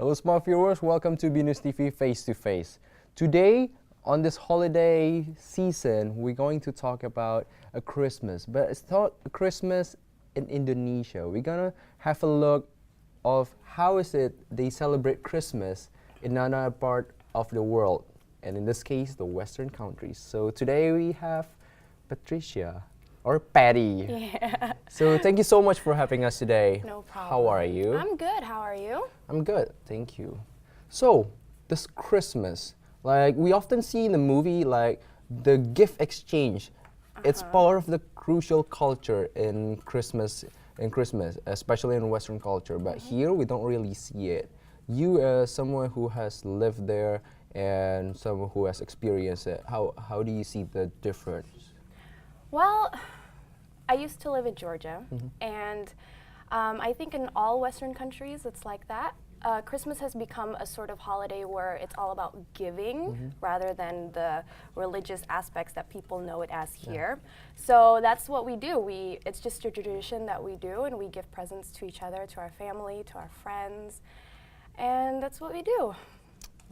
Hello, smart viewers. Welcome to BNews TV Face to Face. Today, on this holiday season, we're going to talk about a Christmas, but it's not a Christmas in Indonesia. We're gonna have a look of how is it they celebrate Christmas in another part of the world, and in this case, the Western countries. So today we have Patricia. Or Patty. Yeah. So thank you so much for having us today. No problem. How are you? I'm good. How are you? I'm good, thank you. So, this Christmas, like we often see in the movie, like the gift exchange. It's part of the crucial culture in Christmas, especially in Western culture. But here we don't really see it. You, as someone who has lived there and someone who has experienced it, how do you see the difference? Well, I used to live in Georgia, and I think in all Western countries it's like that. Christmas has become a sort of holiday where it's all about giving rather than the religious aspects that people know it as here. So that's what we do. It's just a tradition that we do, and we give presents to each other, to our family, to our friends, and that's what we do.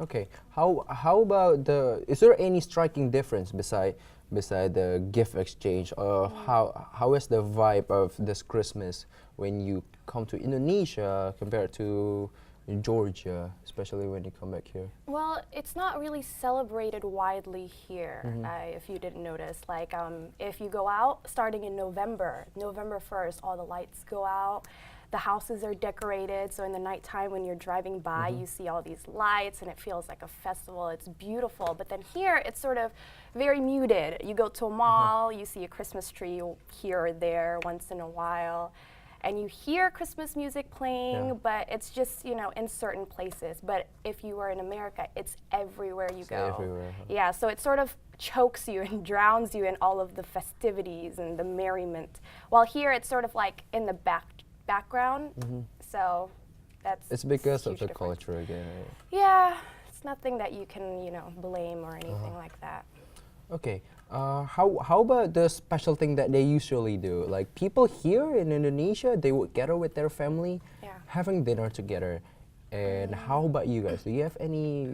Okay, how about is there any striking difference beside the gift exchange? How is the vibe of this Christmas when you come to Indonesia compared to Georgia, especially when you come back here? Well, it's not really celebrated widely here, if you didn't notice. Like, if you go out, starting in November 1st, all the lights go out. The houses are decorated, so in the nighttime when you're driving by, you see all these lights and it feels like a festival. It's beautiful. But then here, it's sort of very muted. You go to a mall, you see a Christmas tree here or there once in a while, and you hear Christmas music playing, but it's just, in certain places. But if you were in America, it's everywhere you go. Everywhere, Yeah, so it sort of chokes you and drowns you in all of the festivities and the merriment. While here, it's sort of like in the background, so It's because of huge the difference. culture again, right? Yeah, it's nothing that you can, blame or anything like that. Okay, how about the special thing that they usually do? Like people here in Indonesia, they would gather with their family, having dinner together. And how about you guys? Do you have any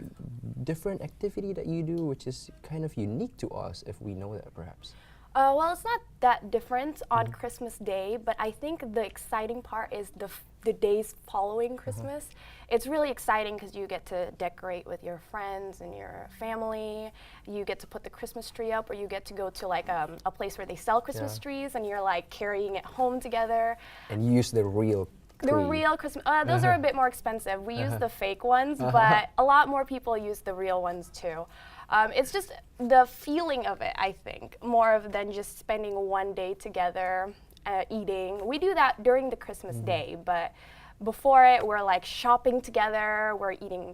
different activity that you do which is kind of unique to us, if we know that perhaps? Well, it's not that different on Christmas Day, but I think the exciting part is the days following Christmas. It's really exciting because you get to decorate with your friends and your family. You get to put the Christmas tree up, or you get to go to like a place where they sell Christmas trees, and you're like carrying it home together. And you use the real tree. The real Christmas, those are a bit more expensive. We use the fake ones, but a lot more people use the real ones too. It's just the feeling of it, I think, more than just spending one day together eating. We do that during the Christmas day, but before it, we're like shopping together, we're eating,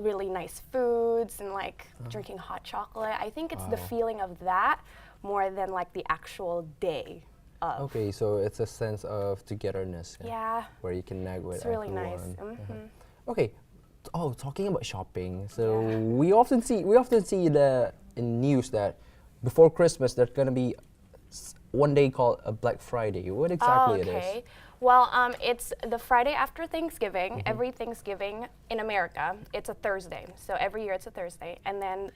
really nice foods and like drinking hot chocolate. I think it's the feeling of that more than like the actual day of. Okay, so it's a sense of togetherness. Yeah. Where you can nag with It's really everyone. nice. Okay. Oh, talking about shopping. So we often see in news that before Christmas there's gonna be one day called a Black Friday. What exactly it is? Well, it's the Friday after Thanksgiving. Every Thanksgiving in America, it's a Thursday. So every year it's a Thursday, and then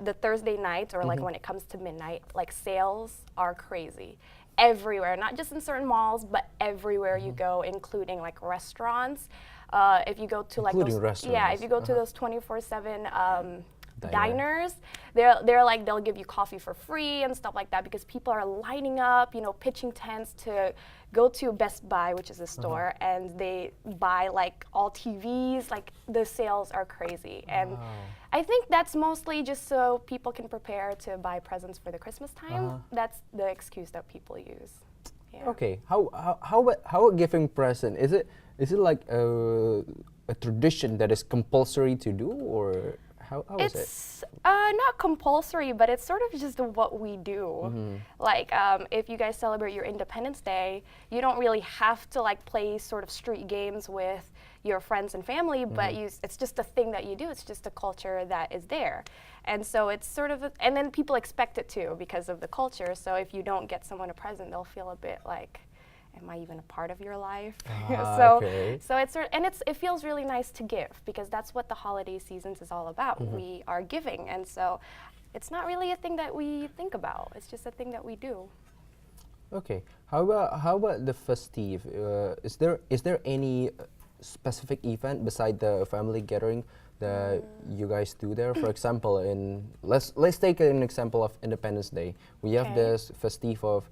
the Thursday night, or like when it comes to midnight, like sales are crazy. Everywhere, not just in certain malls, but everywhere you go, including like restaurants. If you go to like Including those, restaurants. if you go to those 24/7 diners, they'll give you coffee for free and stuff like that, because people are lining up, pitching tents to go to Best Buy, which is a store, and they buy like all TVs. Like the sales are crazy, and I think that's mostly just so people can prepare to buy presents for the Christmas time. That's the excuse that people use. Yeah. Okay, how about giving present? Is it like a tradition that is compulsory to do, or how is it? It's not compulsory, but it's sort of just what we do. Like, if you guys celebrate your Independence Day, you don't really have to like play sort of street games with your friends and family, but it's just a thing that you do. It's just a culture that is there. And so it's sort of, and then people expect it too because of the culture. So if you don't get someone a present, they'll feel a bit like am I even a part of your life? Okay. So it feels really nice to give, because that's what the holiday seasons is all about. We are giving, and so it's not really a thing that we think about. It's just a thing that we do. Okay. How about the festive? Is there any specific event beside the family gathering that you guys do there? For example, let's take an example of Independence Day. We have this festive of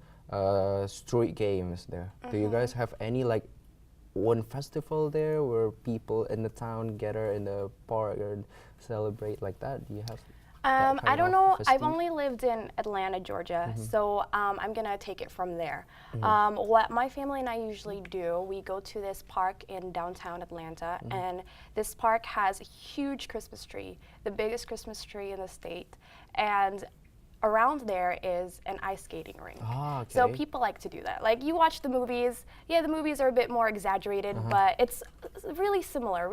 street games there. Do you guys have any like one festival there where people in the town gather in the park and celebrate like that? Do you have? I don't know. I've only lived in Atlanta, Georgia, so I'm gonna take it from there. What my family and I usually do, we go to this park in downtown Atlanta, and this park has a huge Christmas tree, the biggest Christmas tree in the state, and around there is an ice skating rink. Okay. So people like to do that. Like, you watch the movies, yeah, the movies are a bit more exaggerated, but it's really similar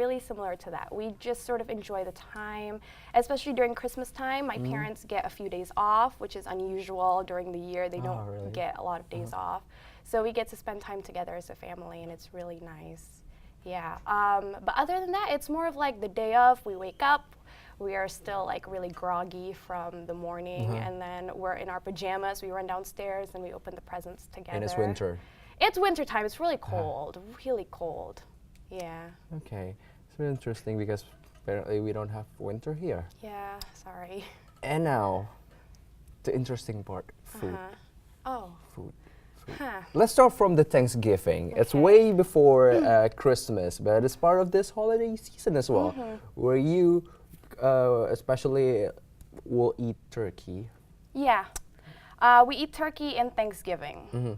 to that. We just sort of enjoy the time, especially during Christmas time. My parents get a few days off, which is unusual during the year. They don't really? get a lot of days off. So we get to spend time together as a family, and it's really nice. Yeah. But other than that, it's more of like the day of, we wake up, we are still like really groggy from the morning, and then we're in our pajamas, we run downstairs and we open the presents together. And it's winter. It's winter time. It's really cold, really cold. Yeah. Okay. It's really interesting because apparently we don't have winter here. Yeah, sorry. And now, the interesting part, food. Oh. Food. Huh. Let's start from the Thanksgiving. It's way before Christmas, but it's part of this holiday season as well, where you especially will eat turkey. Yeah. We eat turkey in Thanksgiving.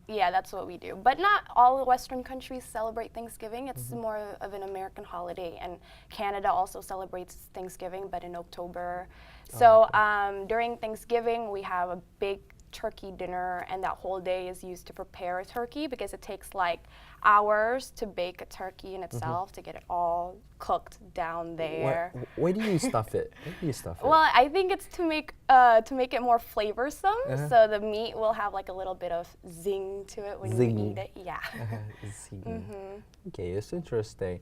Yeah, that's what we do. But not all the Western countries celebrate Thanksgiving. It's more of an American holiday. And Canada also celebrates Thanksgiving, but in October. So during Thanksgiving, we have a big turkey dinner, and that whole day is used to prepare a turkey, because it takes like hours to bake a turkey in itself, to get it all cooked down there. Why do you stuff it? Why do you stuff it? Well, I think it's to make it more flavorsome, so the meat will have like a little bit of zing to it when you eat it. Yeah. Okay, it's interesting.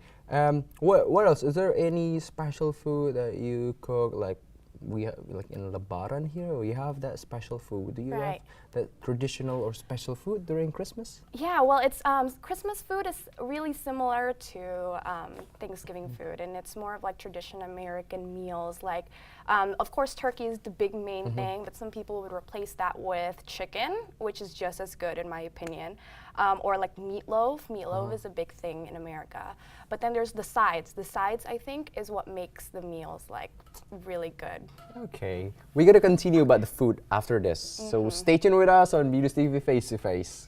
What else? Is there any special food that you cook, like we have, like in Lebaran here, we have that special food? Do you have that traditional or special food during Christmas? Yeah, well, it's Christmas food is really similar to Thanksgiving food, and it's more of like traditional American meals. Like, of course, turkey is the big main thing, but some people would replace that with chicken, which is just as good in my opinion. Or like meatloaf. Meatloaf is a big thing in America. But then there's the sides. The sides, I think, is what makes the meals like really good. Okay, we're gonna continue about the food after this. So stay tuned with us on Venus TV Face to Face.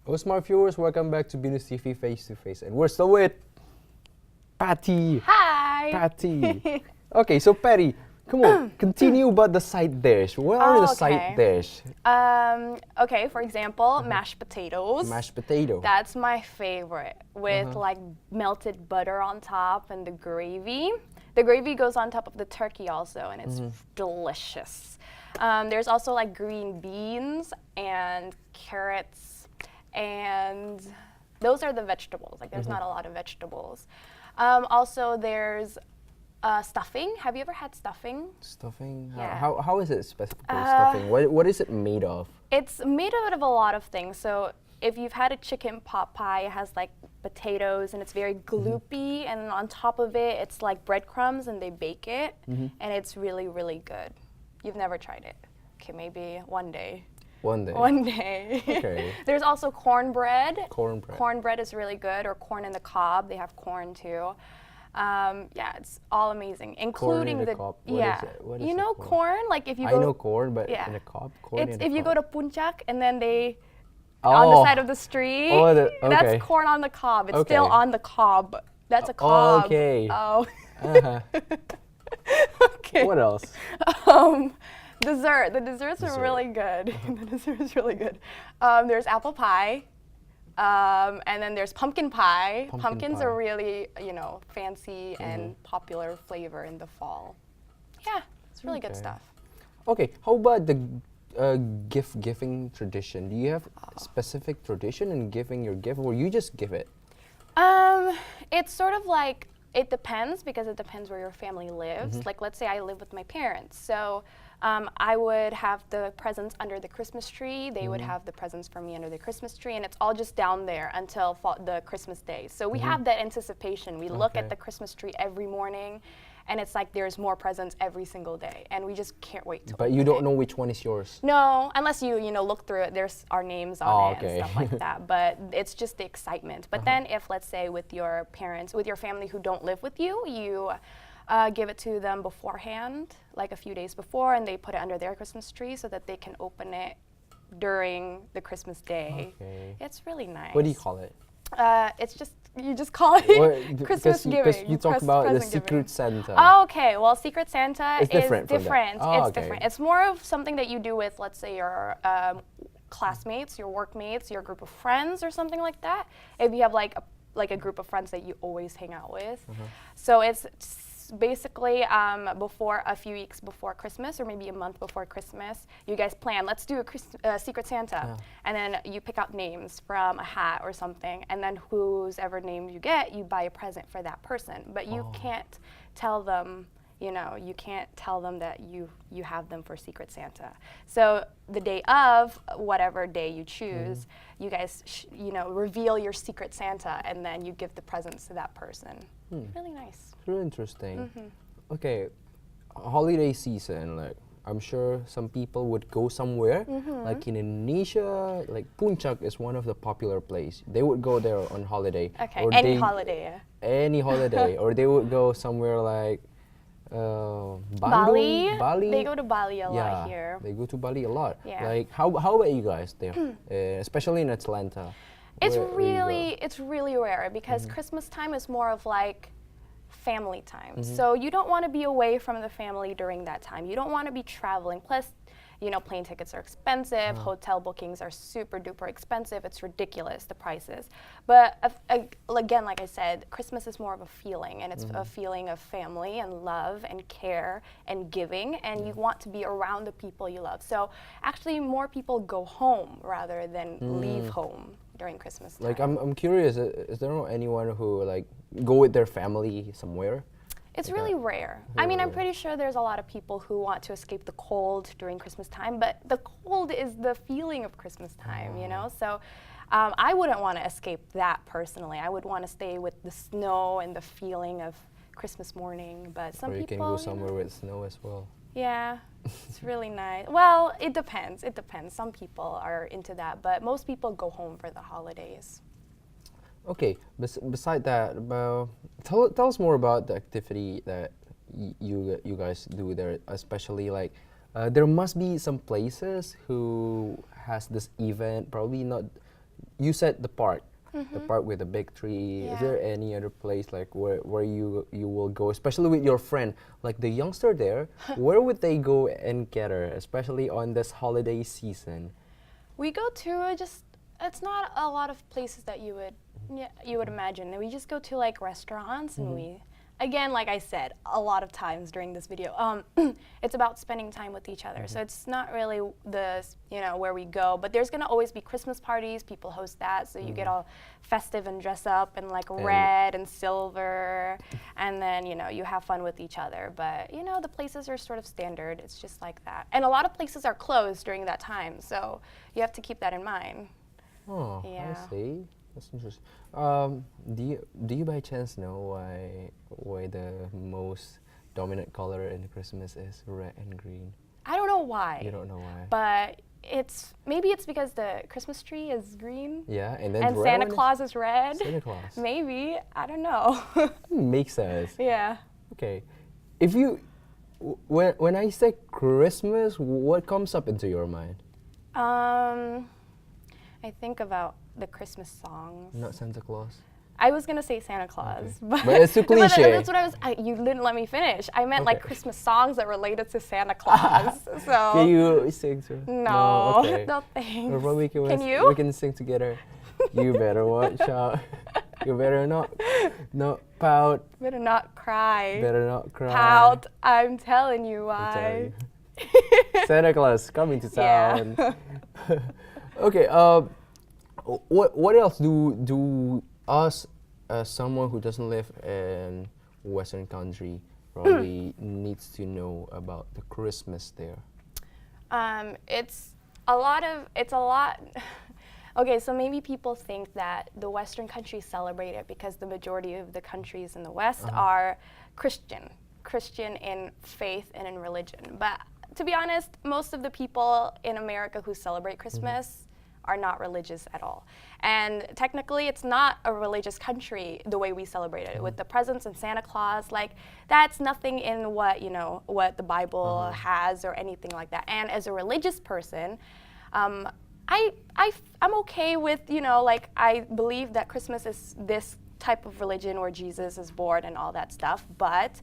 Hello, smart viewers, welcome back to Venus TV Face to Face, and we're still with Patty. Hi. Patty. Okay, so Patty, come on, continue about the side dish. What are the side dish? Okay, for example, mashed potatoes. Mashed potato. That's my favorite, with like melted butter on top and the gravy. The gravy goes on top of the turkey also, and it's delicious. There's also like green beans and carrots, and those are the vegetables. Like, there's not a lot of vegetables. Also, there's stuffing. Have you ever had stuffing? Stuffing? Yeah. How is it specifically stuffing? What is it made of? It's made out of a lot of things. So if you've had a chicken pot pie, it has like potatoes, and it's very gloopy, and on top of it, it's like breadcrumbs, and they bake it, and it's really, really good. You've never tried it? Okay, maybe one day. One day. One day. Okay. There's also cornbread. Cornbread. Cornbread is really good, or corn in the cob. They have corn too. Yeah, it's all amazing, including corn in the cob. What is you know corn? Like if you I go, know corn, but in a cob. Corn it's in a if you cob. go to Puncak and then they on the Oh. side of the street. Oh, okay. That's corn on the cob. It's still Okay. on the cob. That's a cob. Okay. Oh. Uh-huh. Okay. What else? Dessert. The desserts are Dessert. really good. The dessert is really good. There's apple pie. And then there's pumpkin pie. Pumpkin Pumpkins pie. are really, fancy and popular flavor in the fall. Yeah, it's really good Okay. stuff. Okay, how about the gift giving tradition? Do you have a specific tradition in giving your gift, or you just give it? It's sort of like, it depends because it depends where your family lives. Like, let's say I live with my parents. So I would have the presents under the Christmas tree. They would have the presents for me under the Christmas tree. And it's all just down there until the Christmas day. So we have that anticipation. We look Okay. at the Christmas tree every morning. And it's like there's more presents every single day. And we just can't wait to But you open don't it. know which one is yours. No, unless you look through it, there's our names on Oh, it okay. and stuff like that. But it's just the excitement. But then if, let's say, with your parents, with your family who don't live with you, you give it to them beforehand, like a few days before, and they put it under their Christmas tree so that they can open it during the Christmas day. Okay. It's really nice. What do you call it? It's just, you just call it Christmas giving. Because you talked about the present giving. Secret Santa. Oh, okay. Well, Secret Santa It's is different from that. different. Oh, It's okay. different. It's more of something that you do with, let's say, your classmates, your workmates, your group of friends, or something like that. If you have like a group of friends that you always hang out with. So it's basically before a few weeks before Christmas, or maybe a month before Christmas, you guys plan, let's do a Secret Santa. And then you pick out names from a hat or something, and then whoever name you get, you buy a present for that person. But you can't tell them, you can't tell them that you have them for Secret Santa. So the day of, whatever day you choose, you guys, reveal your Secret Santa, and then you give the presents to that person. Really nice. It's really interesting. Okay, holiday season, like I'm sure some people would go somewhere, like in Indonesia, like Puncak is one of the popular place. They would go there on holiday. Okay, Or any they- holiday. Yeah. Any holiday, or they would go somewhere like Bali. Bali. They go to Bali a yeah, lot here. they go to Bali a lot. Yeah. Like how about you guys there, especially in Atlanta? It's Where you go? really rare because Christmas time is more of like family time. So you don't want to be away from the family during that time. You don't want to be traveling. Plus, plane tickets are expensive. Hotel bookings are super duper expensive. It's ridiculous, the prices. But again, like I said, Christmas is more of a feeling, and it's a feeling of family and love and care and giving, and you want to be around the people you love. So actually, more people go home rather than leave home during Christmas time. Like I'm curious. Is there anyone who like go with their family somewhere? It's really rare. I mean, I'm pretty sure there's a lot of people who want to escape the cold during Christmas time, but the cold is the feeling of Christmas time, So I wouldn't want to escape that personally. I would want to stay with the snow and the feeling of Christmas morning, but some Or you people, can go somewhere with snow as well. yeah, it's really nice. Well, it depends. It depends. Some people are into that, but most people go home for the holidays. Okay, beside that, tell us more about the activity that you guys do there, especially like there must be some places who has this event, probably not, you said the park with the big tree. Is Yeah. there any other place like where you will go, especially with your friend, like the youngster there, where would they go and gather, especially on this holiday season? We go to it's not a lot of places that you would imagine. We just go to like restaurants and we, again, like I said a lot of times during this video, it's about spending time with each other. So it's not really where we go, but there's gonna always be Christmas parties. People host that, so you get all festive and dress up in like red and silver, and then you have fun with each other. But the places are sort of standard. It's just like that, and a lot of places are closed during that time, so you have to keep that in mind. Oh, Yeah. I see. That's interesting. Do you by chance know why the most dominant color in Christmas is red and green? I don't know why. You don't know why. But maybe it's because the Christmas tree is green Yeah, and then and the red Santa one is Claus is red. Santa Claus. Maybe, I don't know. Makes sense. Yeah. Okay, if you when I say Christmas, what comes up into your mind? I think about the Christmas songs. Not Santa Claus. I was gonna say Santa Claus, Okay. But it's too cliche. That's what I was. You didn't let me finish. I meant like Okay. Christmas songs that related to Santa Claus. So Can you sing to? no, okay. no thanks. Or probably Can you? We can sing together. You better watch out. You better not pout. Better not cry. Better not cry. Pout. I'm telling you I'm telling why. you. Santa Claus coming to Yeah. town. Okay. What else do us, as someone who doesn't live in Western country, probably needs to know about the Christmas there? It's a lot. Okay, so maybe people think that the Western countries celebrate it because the majority of the countries in the West are Christian in faith and in religion. But to be honest, most of the people in America who celebrate Christmas are not religious at all. And technically, it's not a religious country the way we celebrate it, with the presents and Santa Claus. Like, that's nothing in what the Bible has or anything like that. And as a religious person, I'm okay with, like, I believe that Christmas is this type of religion where Jesus is born and all that stuff, but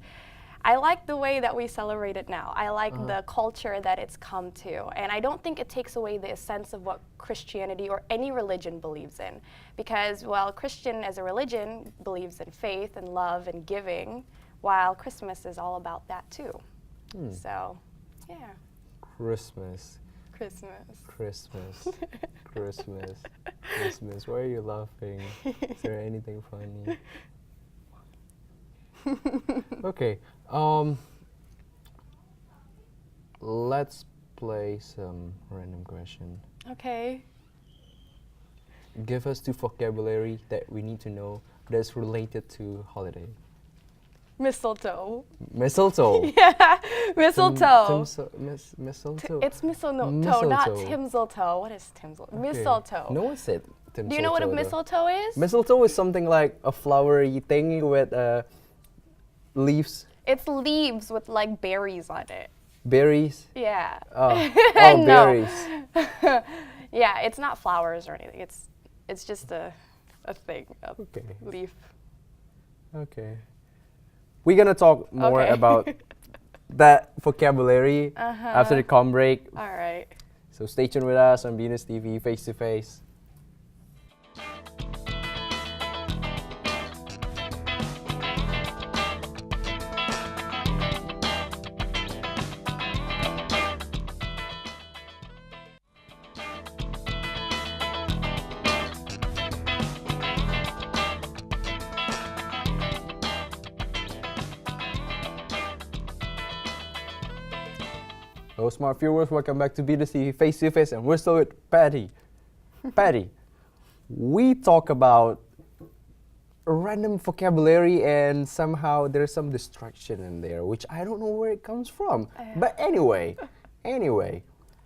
I like the way that we celebrate it now. I like the culture that it's come to, and I don't think it takes away the essence of what Christianity or any religion believes in, because, well, Christian as a religion believes in faith and love and giving, while Christmas is all about that too. So, yeah. Christmas. Why are you laughing? Is there anything funny? Okay. Let's play some random question. Okay. Give us 2 vocabulary that we need to know that's related to holiday. Mistletoe. Mistletoe. Yeah, mistletoe. Mistletoe. It's mistletoe, Mistletoe. not Timseltoe. What is Timseltoe? Okay. Mistletoe. No one said Timseltoe. Do you know what a though. mistletoe is? Mistletoe is something like a flowery thing with leaves. It's leaves with like berries on it. Berries. Yeah. Oh, No. berries. Yeah, it's not flowers or anything. It's just a thing, a Okay. leaf. Okay. We're gonna talk more Okay. about that vocabulary after the com break. All right. So stay tuned with us on Venus TV Face to Face. Hello, smart viewers. Welcome back to Venus TV Face to Face, and we're still with Patty. Patty, we talk about random vocabulary, and somehow there's some distraction in there, which I don't know where it comes from. But anyway,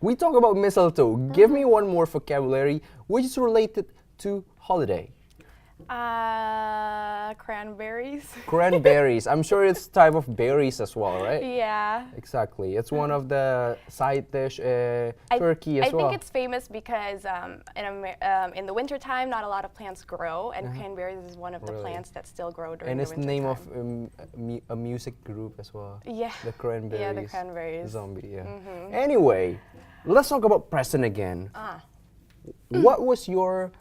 we talk about mistletoe. Give me one more vocabulary which is related to holiday. Cranberries. Cranberries. I'm sure it's type of berries as well, right? Yeah. Exactly. It's one of the side dish Turkey as well. I think it's famous because in the wintertime, not a lot of plants grow, and cranberries is one of the Really? plants that still grow during And the it's the wintertime. name of a music group as well. Yeah. The Cranberries. Yeah, the Cranberries. Zombie, yeah. Anyway, let's talk about present again. What was your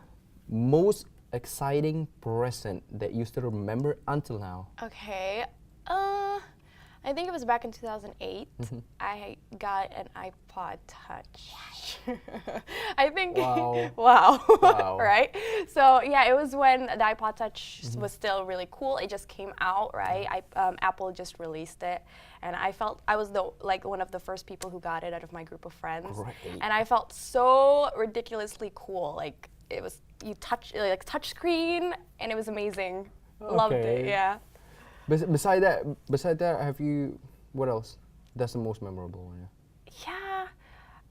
most exciting present that you still remember until now? Okay. I think it was back in 2008. I got an iPod Touch. I think. Wow. Wow. Right? So yeah, it was when the iPod Touch was still really cool. It just came out, right? Apple just released it, and I felt I was one of the first people who got it out of my group of friends. Great. And I felt so ridiculously cool. Like it was touch screen, and it was amazing. Loved it. Okay. Yeah. Beside that, have you? What else? That's the most memorable one. Yeah,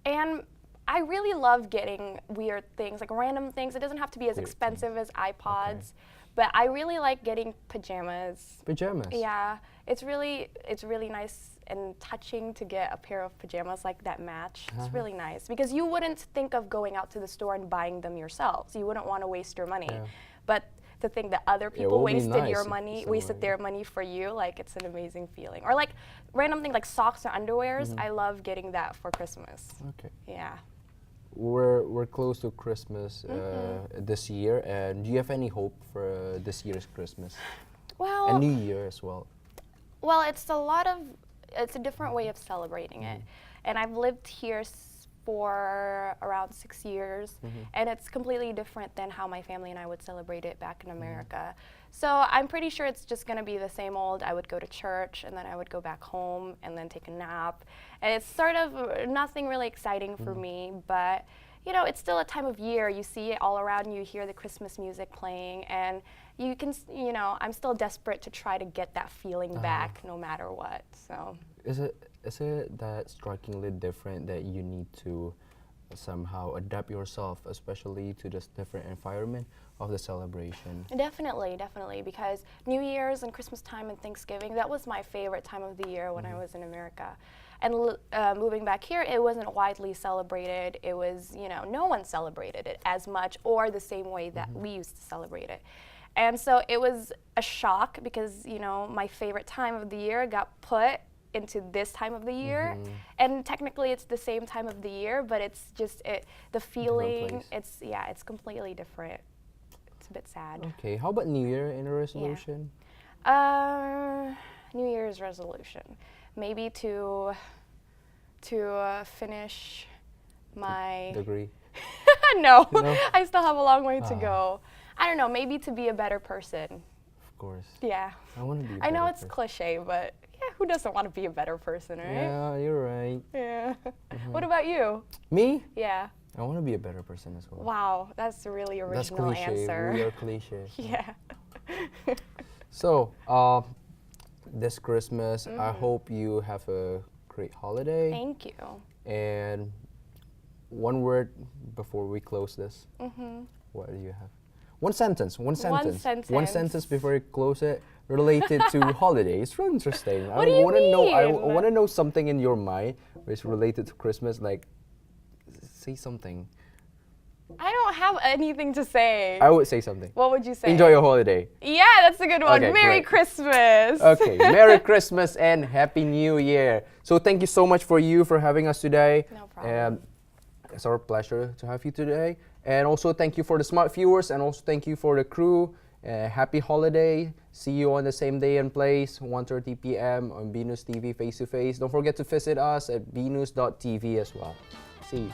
and I really love getting weird things, like random things. It doesn't have to be as Weird expensive as iPods, But I really like getting pajamas. Pajamas? Yeah, it's really nice and touching to get a pair of pajamas like that match. It's really nice because you wouldn't think of going out to the store and buying them yourselves. You wouldn't want to waste your money. Yeah. But to think that other It people will be wasted nice your in money, some wasted way. their money for you, like it's an amazing feeling. Or like random thing like socks or underwears. I love getting that for Christmas. Okay. Yeah. We're close to Christmas this year, and do you have any hope for this year's Christmas Well, and New Year as well? Well, it's a different way of celebrating it. And I've lived here for around 6 years, and it's completely different than how my family and I would celebrate it back in America. So I'm pretty sure it's just gonna be the same old. I would go to church, and then I would go back home, and then take a nap. And it's sort of nothing really exciting for me, but you know, it's still a time of year. You see it all around you, hear the Christmas music playing, and you can, you know, I'm still desperate to try to get that feeling back no matter what, so. Is it that strikingly different that you need to somehow adapt yourself, especially to this different environment of the celebration? Definitely, because New Year's and Christmas time and Thanksgiving, that was my favorite time of the year when I was in America. And moving back here, it wasn't widely celebrated. It was, you know, no one celebrated it as much or the same way that we used to celebrate it. And so it was a shock because, you know, my favorite time of the year got put into this time of the year. And technically it's the same time of the year, but it's just the feeling, it's completely different. It's a bit sad. Okay, how about New Year in a resolution? New Year's resolution, maybe to finish my Degree? no, No? I still have a long way to go. I don't know, maybe to be a better person. Of course. Yeah. I want to be a I know better it's person. cliche, but yeah, who doesn't want to be a better person, right? Yeah, you're right. Yeah. What about you? Me? Yeah. I want to be a better person as well. Wow, that's a really That's original cliche. answer. We are cliche. Yeah. So, this Christmas, I hope you have a great holiday. Thank you. And one word before we close this. What do you have? One sentence. One sentence before you close it, related to holiday. It's really interesting. What do you I mean? want to know something in your mind which is related to Christmas. Like, say something. I don't have anything to say. I would say something. What would you say? Enjoy your holiday. Yeah, that's a good one. Okay, Merry great. Christmas. Okay, Merry Christmas and Happy New Year. So thank you so much for having us today. No problem. And it's our pleasure to have you today. And also thank you for the smart viewers, and also thank you for the crew. Happy holiday. See you on the same day and place, 1:30 p.m. on BNews TV face to face. Don't forget to visit us at bnews.tv as well. See you.